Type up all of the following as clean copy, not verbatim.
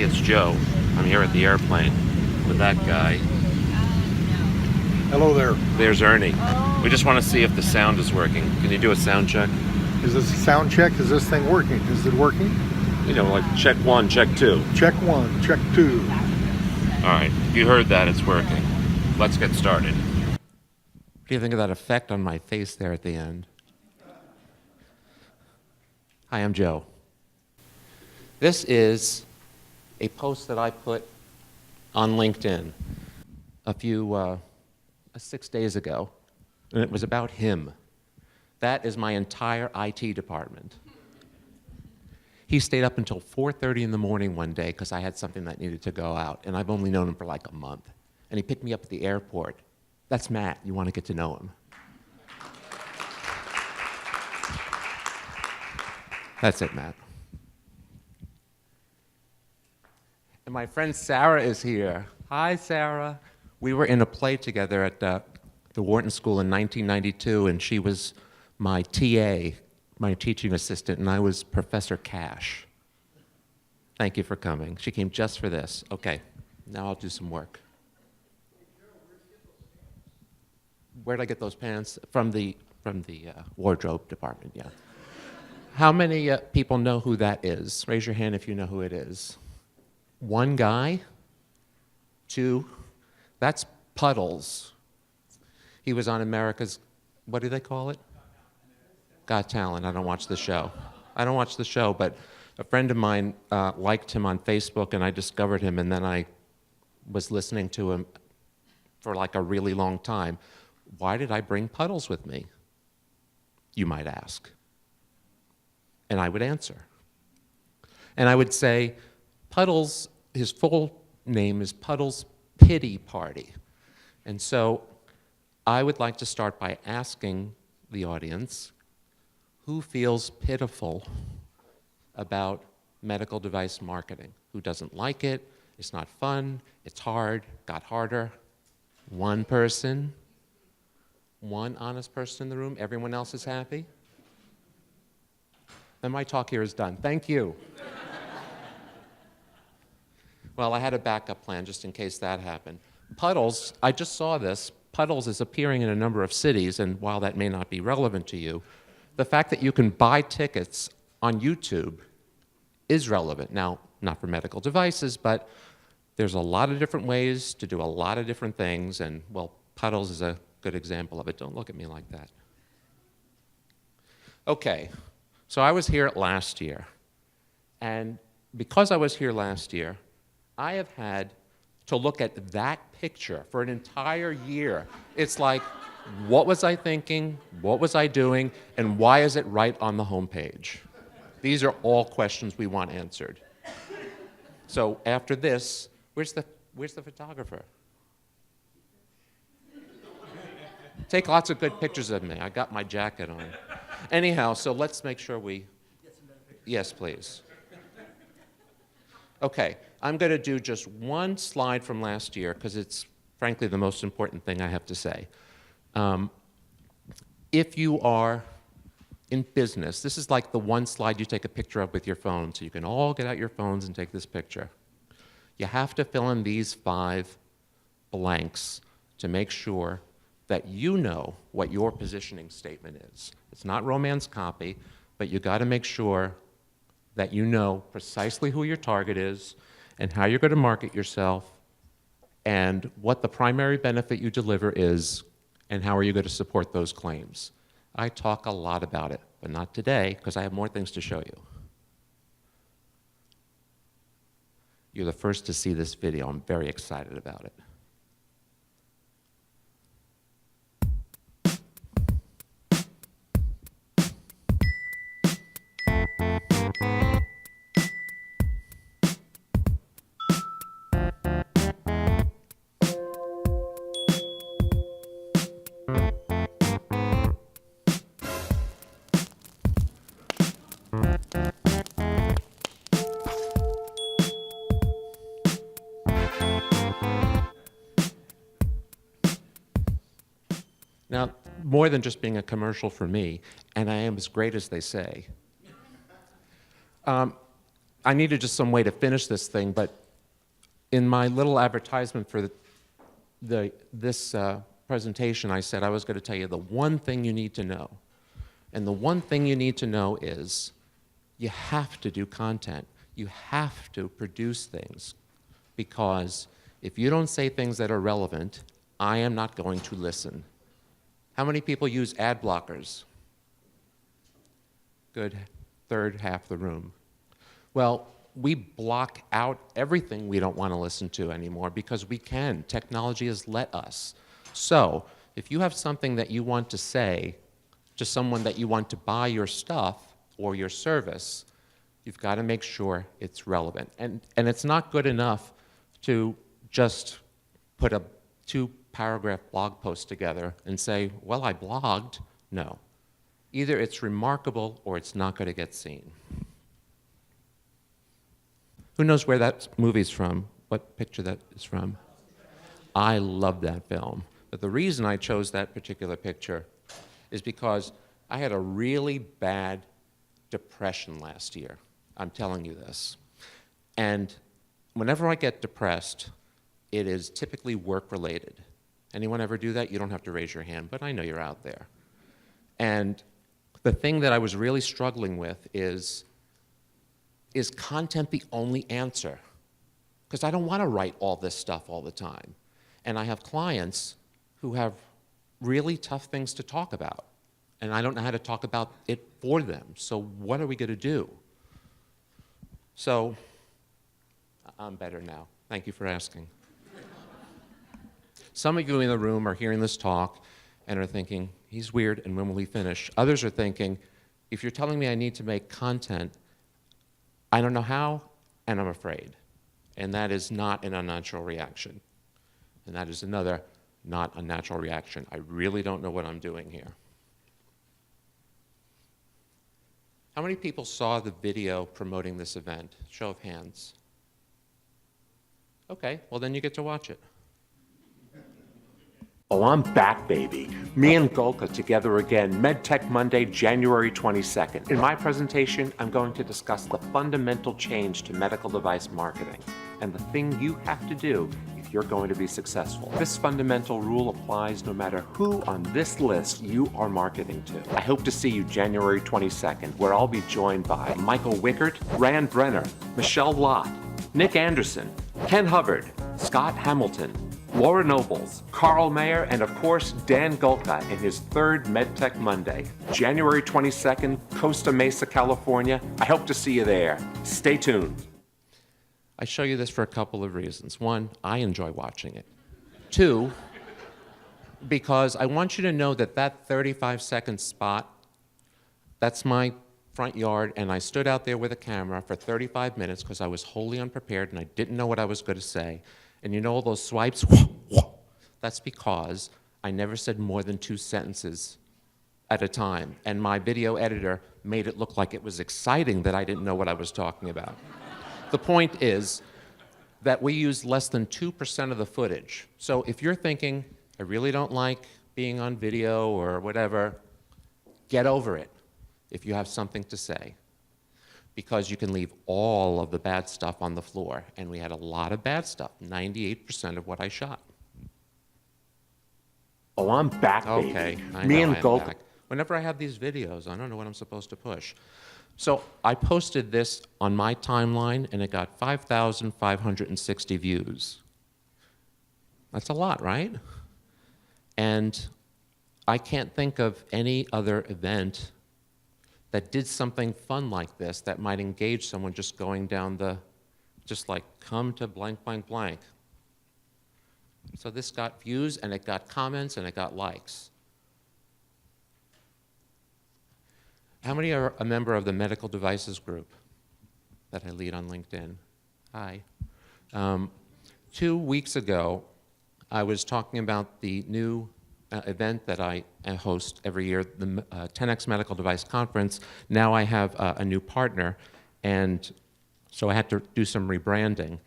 it's Joe. I'm here at the airplane with that guy. Hello there. There's Ernie. We just want to see if the sound is working. Can you do a sound check? Is this a sound check? Is this thing working? Is it working? You know, like check 1, check 2. Check 1, check 2. All right, if you heard that, it's working. Let's get started. What do you think of that effect on my face there at the end? Hi, I'm Joe. This is a post that I put on LinkedIn a few 6 days ago, and it was about him. That is my entire IT department. He stayed up until 4:30 in the morning one day because I had something that needed to go out, and I've only known him for like a month. And he picked me up at the airport. That's Matt. You want to get to know him. That's it, Matt. And my friend Sarah is here. Hi, Sarah. We were in a play together at the Wharton School in 1992, and she was my TA, my teaching assistant, and I was Professor Cash. Thank you for coming. She came just for this. Okay, now I'll do some work. Where'd I get those pants? From the wardrobe department, yeah. How many people know who that is? Raise your hand if you know who it is. One guy? Two? That's Puddles. He was on America's, what do they call it? Got Talent. I don't watch the show. I don't watch the show, but a friend of mine liked him on Facebook, and I discovered him, and then I was listening to him for like a really long time. Why did I bring Puddles with me? You might ask. And I would answer. And I would say, Puddles, his full name is Puddles Pity Party. And so I would like to start by asking the audience, who feels pitiful about medical device marketing? Who doesn't like it? It's not fun, it's hard, got harder. One person, one honest person in the room, everyone else is happy? Then my talk here is done. Thank you. Well, I had a backup plan just in case that happened. Puddles, I just saw this. Puddles is appearing in a number of cities, and while that may not be relevant to you, the fact that you can buy tickets on YouTube is relevant. Now, not for medical devices, but there's a lot of different ways to do a lot of different things, and, well, Puddles is a good example of it. Don't look at me like that. Okay, so I was here last year, and because I was here last year, I have had to look at that picture for an entire year. It's like, what was I thinking? What was I doing? And why is it right on the homepage? These are all questions we want answered. So after this, where's the photographer? Take lots of good pictures of me. I got my jacket on. Anyhow, so let's make sure we... Yes, please. Okay, I'm going to do just one slide from last year because it's, frankly, the most important thing I have to say. If you are in business, this is like the one slide you take a picture of with your phone, so you can all get out your phones and take this picture. You have to fill in these 5 blanks to make sure that you know what your positioning statement is. It's not romance copy, but you got to make sure that you know precisely who your target is and how you're going to market yourself and what the primary benefit you deliver is and how are you going to support those claims. I talk a lot about it, but not today because I have more things to show you. You're the first to see this video. I'm very excited about it. Now, more than just being a commercial for me, and I am as great as they say, I needed just some way to finish this thing, but in my little advertisement for this presentation, I said I was going to tell you the one thing you need to know. And the one thing you need to know is you have to do content. You have to produce things, because if you don't say things that are relevant, I am not going to listen. How many people use ad blockers? Good third half of the room. Well, we block out everything we don't want to listen to anymore because we can. Technology has let us. So if you have something that you want to say to someone that you want to buy your stuff or your service, you've got to make sure it's relevant. And it's not good enough to just put a 2-paragraph blog post together and say, well, I blogged. No. Either it's remarkable or it's not going to get seen. Who knows where that movie's from? What picture that is from? I love that film. But the reason I chose that particular picture is because I had a really bad depression last year. I'm telling you this. And whenever I get depressed, it is typically work-related. Anyone ever do that? You don't have to raise your hand, but I know you're out there. And the thing that I was really struggling with is content the only answer? Because I don't want to write all this stuff all the time. And I have clients who have really tough things to talk about. And I don't know how to talk about it for them. So what are we going to do? So I'm better now. Thank you for asking. Some of you in the room are hearing this talk and are thinking, he's weird, and when will he finish? Others are thinking, if you're telling me I need to make content, I don't know how, and I'm afraid. And that is not an unnatural reaction. And that is another not unnatural reaction. I really don't know what I'm doing here. How many people saw the video promoting this event? Show of hands. Okay, well then you get to watch it. Oh, I'm back, baby. Me and Golka together again, MedTech Monday, January 22nd. In my presentation, I'm going to discuss the fundamental change to medical device marketing and the thing you have to do if you're going to be successful. This fundamental rule applies no matter who on this list you are marketing to. I hope to see you January 22nd, where I'll be joined by Michael Wickert, Rand Brenner, Michelle Lott, Nick Anderson, Ken Hubbard, Scott Hamilton, Laura Nobles, Carl Mayer, and of course, Dan Golka in his third MedTech Monday, January 22nd, Costa Mesa, California. I hope to see you there. Stay tuned. I show you this for a couple of reasons. One, I enjoy watching it. Two, because I want you to know that that 35-second spot, that's my front yard, and I stood out there with a camera for 35 minutes because I was wholly unprepared and I didn't know what I was going to say. And you know all those swipes? That's because I never said more than 2 sentences at a time. And my video editor made it look like it was exciting that I didn't know what I was talking about. The point is that we use less than 2% of the footage. So if you're thinking, I really don't like being on video or whatever, get over it if you have something to say, because you can leave all of the bad stuff on the floor. And we had a lot of bad stuff, 98% of what I shot. Oh, I'm back, baby. Okay, I Me know and I'm Golka. back. Whenever I have these videos, I don't know what I'm supposed to push. So I posted this on my timeline, and it got 5,560 views. That's a lot, right? And I can't think of any other event that did something fun like this that might engage someone just going down just like, come to blank, blank, blank. So this got views, and it got comments, and it got likes. How many are a member of the medical devices group that I lead on LinkedIn? Hi. 2 weeks ago, I was talking about the new event that I host every year, the 10X Medical Device Conference. Now I have a new partner, and so I had to do some rebranding.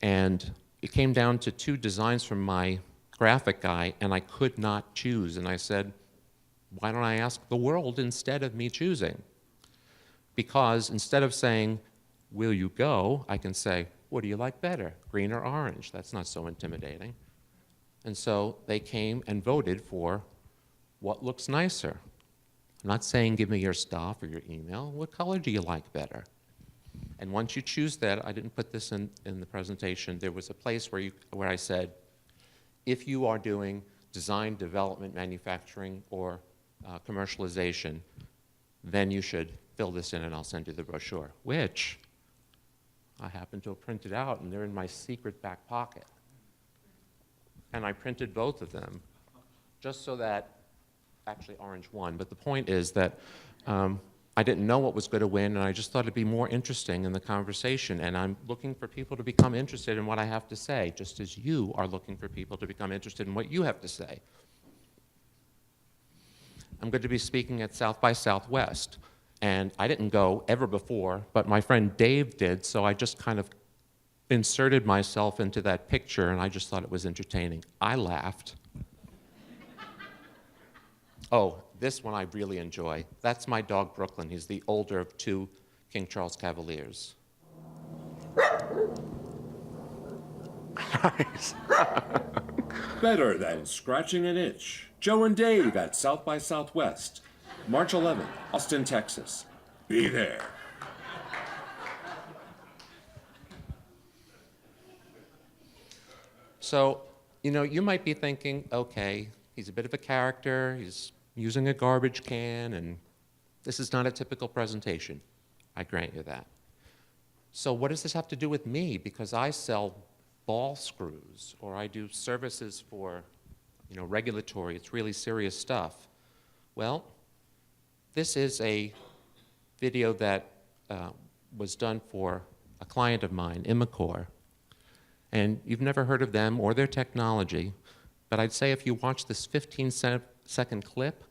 And it came down to 2 designs from my graphic guy, and I could not choose. And I said, why don't I ask the world instead of me choosing? Because instead of saying, will you go, I can say, what do you like better, green or orange? That's not so intimidating. And so they came and voted for what looks nicer. I'm not saying give me your stuff or your email. What color do you like better? And once you choose that, I didn't put this in the presentation, there was a place where I said, if you are doing design, development, manufacturing, or commercialization, then you should fill this in and I'll send you the brochure, which I happen to have printed out and they're in my secret back pocket. And I printed both of them just so that, actually orange won, but the point is that I didn't know what was going to win, and I just thought it'd be more interesting in the conversation. And I'm looking for people to become interested in what I have to say, just as you are looking for people to become interested in what you have to say. I'm going to be speaking at South by Southwest, and I didn't go ever before, but my friend Dave did, so I just kind of inserted myself into that picture, and I just thought it was entertaining. I laughed. Oh, this one I really enjoy. That's my dog, Brooklyn. He's the older of two King Charles Cavaliers. Nice. Better than scratching an itch. Joe and Dave at South by Southwest, March 11th, Austin, Texas. Be there. So, you know, you might be thinking, okay, he's a bit of a character, he's using a garbage can, and this is not a typical presentation. I grant you that. So what does this have to do with me? Because I sell ball screws, or I do services for, you know, regulatory, it's really serious stuff. Well, this is a video that was done for a client of mine, Imicor. And you've never heard of them or their technology, but I'd say if you watch this 15-second clip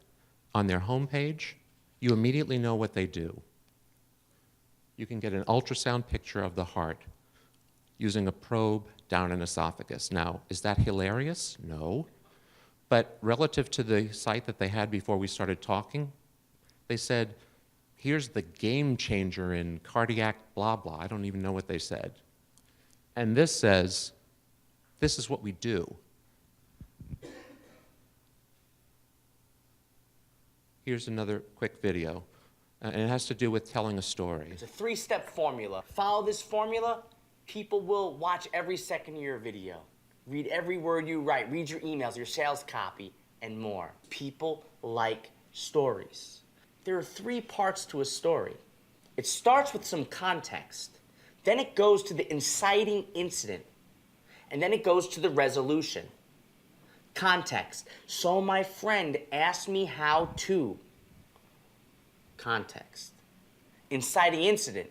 on their homepage, you immediately know what they do. You can get an ultrasound picture of the heart using a probe down an esophagus. Now, is that hilarious? No. But relative to the site that they had before we started talking, they said, here's the game changer in cardiac blah blah. I don't even know what they said. And this says, this is what we do. Here's another quick video, and it has to do with telling a story. It's a three-step formula. Follow this formula, people will watch every second of your video, read every word you write, read your emails, your sales copy, and more. People like stories. There are three parts to a story. It starts with some context, then it goes to the inciting incident, and then it goes to the resolution. Context. So my friend asked me how to. Context. Inciting incident.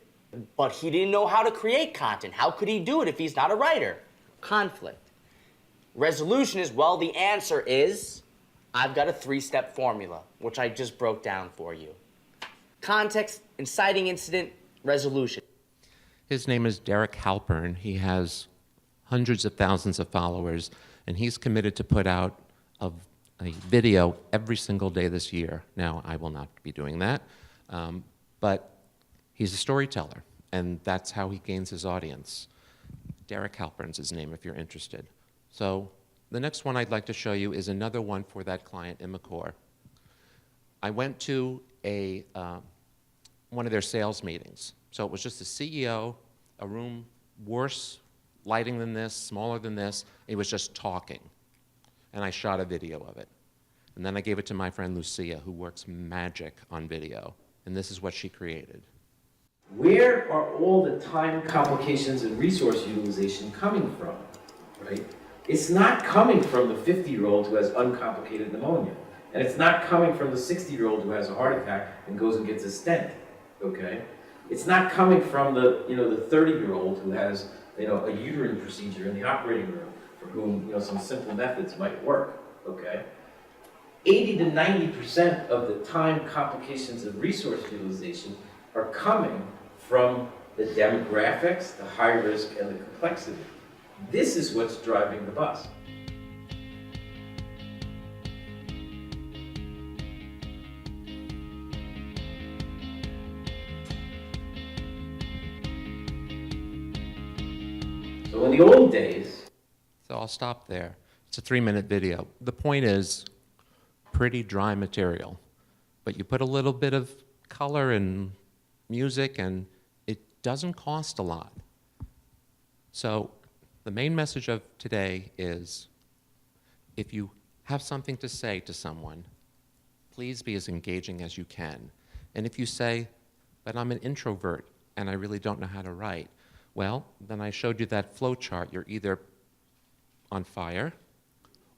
But he didn't know how to create content. How could he do it if he's not a writer? Conflict. Resolution is, well, the answer is, I've got a three-step formula, which I just broke down for you. Context, inciting incident, resolution. His name is Derek Halpern. He has hundreds of thousands of followers, and he's committed to put out a video every single day this year. Now, I will not be doing that, but he's a storyteller, and that's how he gains his audience. Derek Halpern's his name if you're interested. So the next one I'd like to show you is another one for that client, Imicor. I went to one of their sales meetings. So it was just the CEO, a room worse lighting than this, smaller than this. It was just talking. And I shot a video of it. And then I gave it to my friend Lucia, who works magic on video. And this is what she created. Where are all the time complications and resource utilization coming from, right? It's not coming from the 50-year-old who has uncomplicated pneumonia. And it's not coming from the 60-year-old who has a heart attack and goes and gets a stent, okay? It's not coming from the, the 30-year-old who has, a uterine procedure in the operating room for whom, some simple methods might work, okay? 80 to 90% of the time complications and resource utilization are coming from the demographics, the high risk, and the complexity. This is what's driving the bus. So in the old days, So I'll stop there. It's a 3-minute video. The point is, pretty dry material, but you put a little bit of color and music and it doesn't cost a lot. So the main message of today is, if you have something to say to someone, please be as engaging as you can. And if you say, but I'm an introvert and I really don't know how to write, well, then I showed you that flow chart. You're either on fire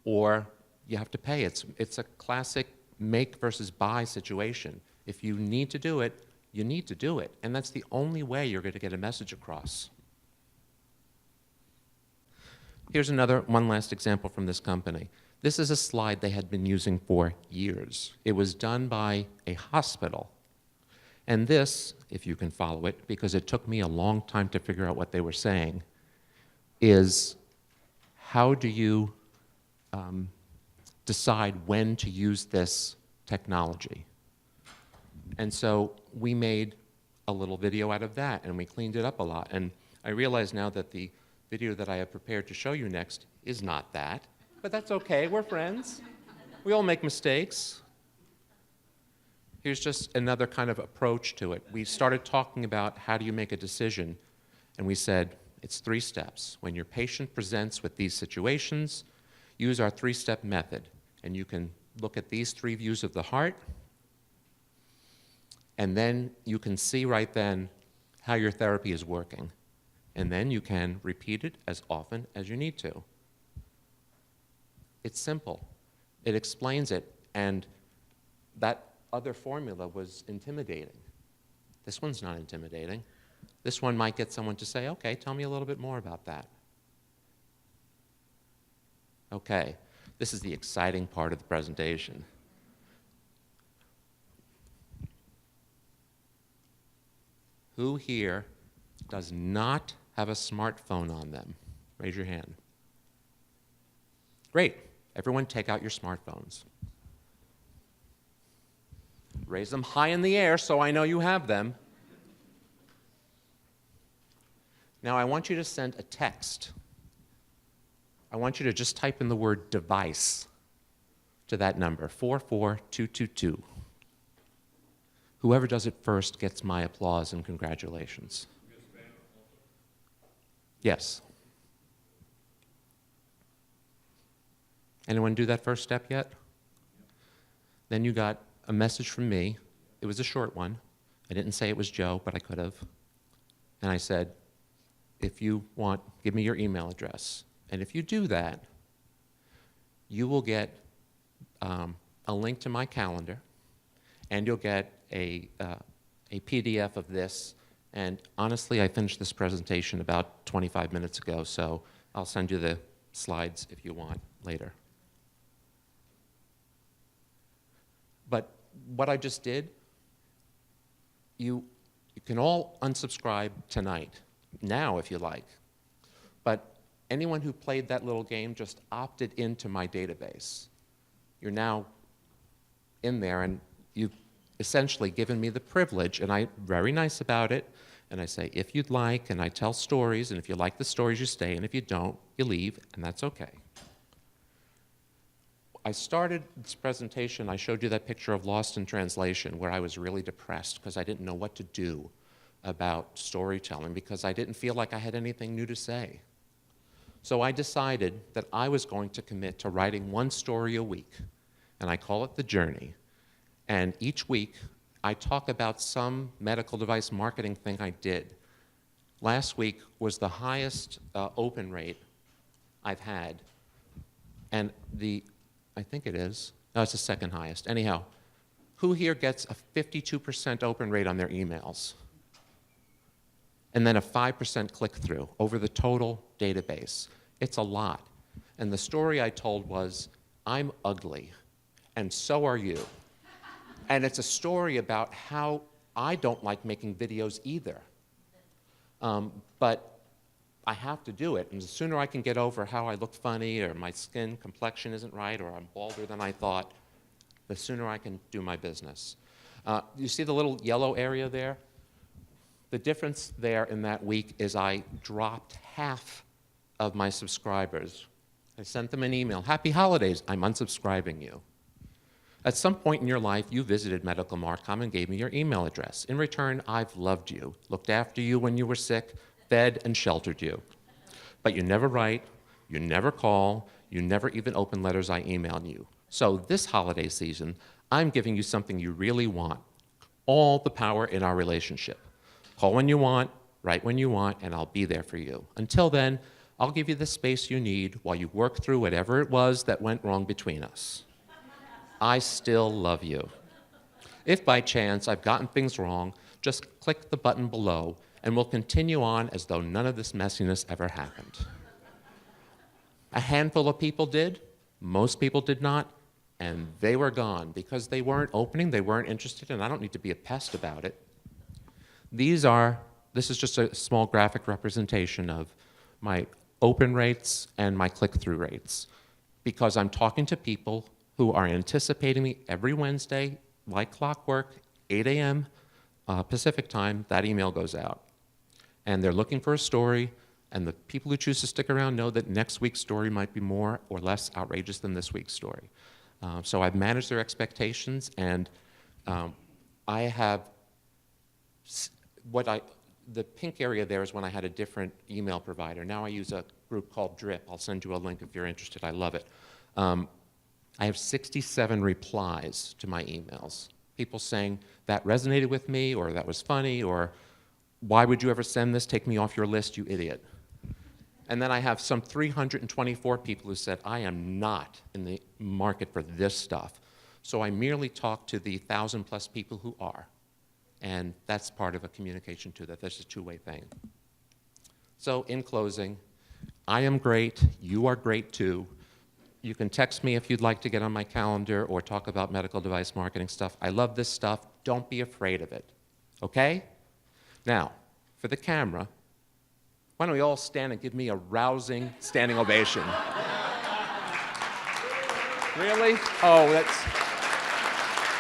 or you have to pay. It's a classic make versus buy situation. If you need to do it, you need to do it. And that's the only way you're going to get a message across. Here's one last example from this company. This is a slide they had been using for years. It was done by a hospital. And this, if you can follow it, because it took me a long time to figure out what they were saying, is how do you decide when to use this technology? And so we made a little video out of that, and we cleaned it up a lot. And I realize now that the video that I have prepared to show you next is not that, but that's okay, we're friends. We all make mistakes. Here's just another kind of approach to it. We started talking about how do you make a decision, and we said it's 3 steps. When your patient presents with these situations, use our 3-step method, and you can look at these 3 views of the heart, and then you can see right then how your therapy is working. And then you can repeat it as often as you need to. It's simple. It explains it, and that other formula was intimidating. This one's not intimidating. This one might get someone to say, okay, tell me a little bit more about that. Okay, this is the exciting part of the presentation. Who here does not have a smartphone on them? Raise your hand. Great. Everyone take out your smartphones. Raise them high in the air so I know you have them. Now I want you to send a text. I want you to just type in the word device to that number, 44222. Whoever does it first gets my applause and congratulations. Yes. Anyone do that first step yet? Then you got a message from me. It was a short one. I didn't say it was Joe, but I could have. And I said, if you want, give me your email address. And if you do that, you will get a link to my calendar, and you'll get a PDF of this. And honestly, I finished this presentation about 25 minutes ago, so I'll send you the slides if you want later. But what I just did, you can all unsubscribe tonight, now if you like. But anyone who played that little game just opted into my database. You're now in there, and you've essentially given me the privilege, and I'm very nice about it, and I say, if you'd like, and I tell stories, and if you like the stories, you stay, and if you don't, you leave, and that's okay. I started this presentation, I showed you that picture of Lost in Translation, where I was really depressed because I didn't know what to do about storytelling, because I didn't feel like I had anything new to say. So I decided that I was going to commit to writing 1 story a week, and I call it The Journey. And each week, I talk about some medical device marketing thing I did. Last week was the highest open rate I've had. And I think it is. No, it's the second highest. Anyhow, who here gets a 52% open rate on their emails? And then a 5% click-through over the total database. It's a lot. And the story I told was, I'm ugly, and so are you. And it's a story about how I don't like making videos either. But I have to do it, and the sooner I can get over how I look funny, or my skin complexion isn't right, or I'm balder than I thought, the sooner I can do my business. You see the little yellow area there? The difference there in that week is I dropped half of my subscribers. I sent them an email, happy holidays, I'm unsubscribing you. At some point in your life, you visited MedicalMarcom and gave me your email address. In return, I've loved you, looked after you when you were sick, fed and sheltered you. But you never write, you never call, you never even open letters I email you. So this holiday season, I'm giving you something you really want, all the power in our relationship. Call when you want, write when you want, and I'll be there for you. Until then, I'll give you the space you need while you work through whatever it was that went wrong between us. I still love you. If by chance I've gotten things wrong, just click the button below and we'll continue on as though none of this messiness ever happened. A handful of people did, most people did not, and they were gone because they weren't opening, they weren't interested, and I don't need to be a pest about it. This is just a small graphic representation of my open rates and my click-through rates because I'm talking to people who are anticipating me every Wednesday, like clockwork, 8 a.m. Pacific time, that email goes out. And they're looking for a story, and the people who choose to stick around know that next week's story might be more or less outrageous than this week's story. So I've managed their expectations, and I have the pink area there is when I had a different email provider. Now I use a group called Drip. I'll send you a link if you're interested. I love it. I have 67 replies to my emails. People saying, that resonated with me, or that was funny, or why would you ever send this? Take me off your list, you idiot. And then I have some 324 people who said, I am not in the market for this stuff. So I merely talk to the 1,000+ people who are. And that's part of a communication too, that that's a two-way thing. So in closing, I am great, you are great too. You can text me if you'd like to get on my calendar or talk about medical device marketing stuff. I love this stuff, don't be afraid of it, okay? Now, for the camera, why don't we all stand and give me a rousing standing ovation? Really? Oh,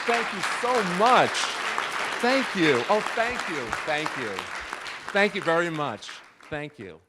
thank you so much. Thank you. Oh, thank you. Thank you. Thank you very much. Thank you.